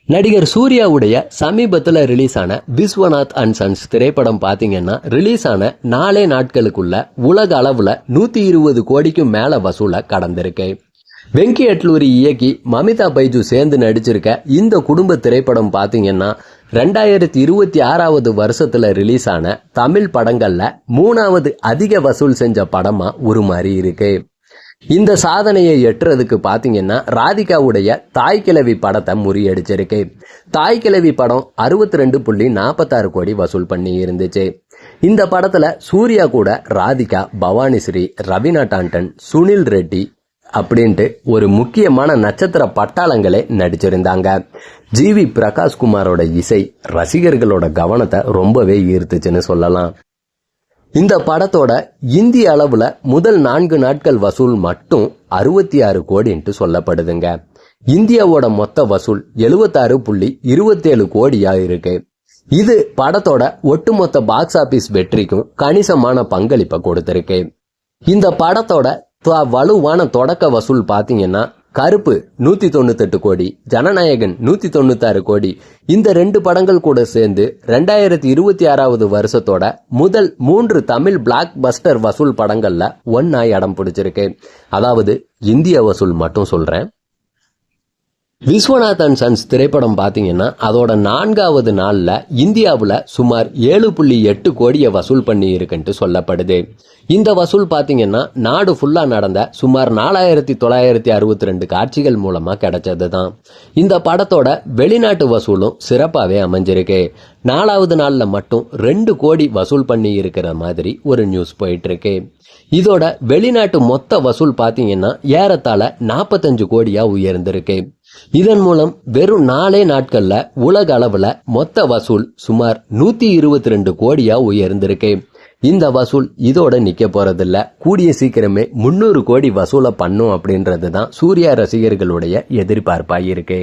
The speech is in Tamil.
நடிகர் சூர்யாவுடைய சமீபத்தில் ரிலீஸ் ஆன விஸ்வநாத் அண்ட் சன்ஸ் திரைப்படம் பாத்தீங்கன்னா ரிலீஸ் ஆன 4 நாட்களுக்குள்ள உலக அளவுல 120 கோடிக்கும் மேல வசூல கடந்திருக்கு. வெங்கி அட்லூரி இயக்கி மமிதா பைஜு சேர்ந்து நடிச்சிருக்க இந்த குடும்ப திரைப்படம் பாத்தீங்கன்னா 2026 வருஷத்துல ரிலீஸ் ஆன தமிழ் படங்கள்ல 3வது அதிக வசூல் செஞ்ச படமா உருமாறி இருக்கு. இந்த சாதனையை எட்டுறதுக்கு பாத்தீங்கன்னா ராதிகாவுடைய தாய் கிழவி படத்தை முறியடிச்சிருக்கு. தாய் கிழவி படம் 62.46 கோடி வசூல் பண்ணி இருந்துச்சு. இந்த படத்துல சூர்யா கூட ராதிகா, பவானி ஸ்ரீ, ரவீனா டாண்டன், சுனில் ரெட்டி அப்படின்ட்டு ஒரு முக்கியமான நட்சத்திர பட்டாளங்களே நடிச்சிருந்தாங்க. ஜிவி பிரகாஷ்குமாரோட இசை ரசிகர்களோட கவனத்தை ரொம்பவே ஈர்த்துச்சுன்னு சொல்லலாம். இந்த படத்தோட இந்திய அளவுல முதல் 4 நாட்கள் வசூல் மட்டும் 66 கோடின்ட்டு சொல்லப்படுதுங்க. இந்தியாவோட மொத்த வசூல் 76.27 கோடியா இருக்கு. இது படத்தோட ஒட்டுமொத்த பாக்ஸ் ஆபீஸ் வெற்றிக்கும் கணிசமான பங்களிப்பை கொடுத்திருக்கு. இந்த படத்தோட வலுவான தொடக்க வசூல் பாத்தீங்கன்னா கருப்பு 198 கோடி, ஜனநாயகன் 196 கோடி. இந்த 2 படங்கள் கூட சேர்ந்து 2026 வருஷத்தோட முதல் 3 தமிழ் பிளாக் பஸ்டர் வசூல் படங்கள்ல ஒன்னா இடம் பிடிச்சிருக்கு. அதாவது இந்திய வசூல் மட்டும் சொல்றேன். விஸ்வநாத் அண்ட் சன்ஸ் திரைப்படம் பாத்தீங்கன்னா அதோட 4வது நாள்ல இந்தியாவுல சுமார் 7.8 கோடியை வசூல் பண்ணி இருக்குன்ட்டு சொல்லப்படுது. இந்த வசூல் பாத்தீங்கன்னா நாடு ஃபுல்லா நடந்த சுமார் 4962 காட்சிகள் மூலமா கிடைச்சதுதான். இந்த படத்தோட வெளிநாட்டு வசூலும் சிறப்பாவே அமைஞ்சிருக்கு. 4வது நாள்ல மட்டும் 2 கோடி வசூல் பண்ணி இருக்கிற மாதிரி ஒரு நியூஸ் போயிட்டு இருக்கு. இதோட வெளிநாட்டு மொத்த வசூல் பாத்தீங்கன்னா ஏறத்தாழ 45 கோடியா உயர்ந்திருக்கு. இதன் மூலம் வெறும் 4 நாட்கள்ல உலக அளவுல மொத்த வசூல் சுமார் 122 கோடியா உயர்ந்திருக்கு. இந்த வசூல் இதோட நிக்க போறதில்ல. கூடிய சீக்கிரமே 300 கோடி வசூலை பண்ணும் அப்படின்றதுதான் சூர்யா ரசிகர்களுடைய எதிர்பார்ப்பா இருக்கு.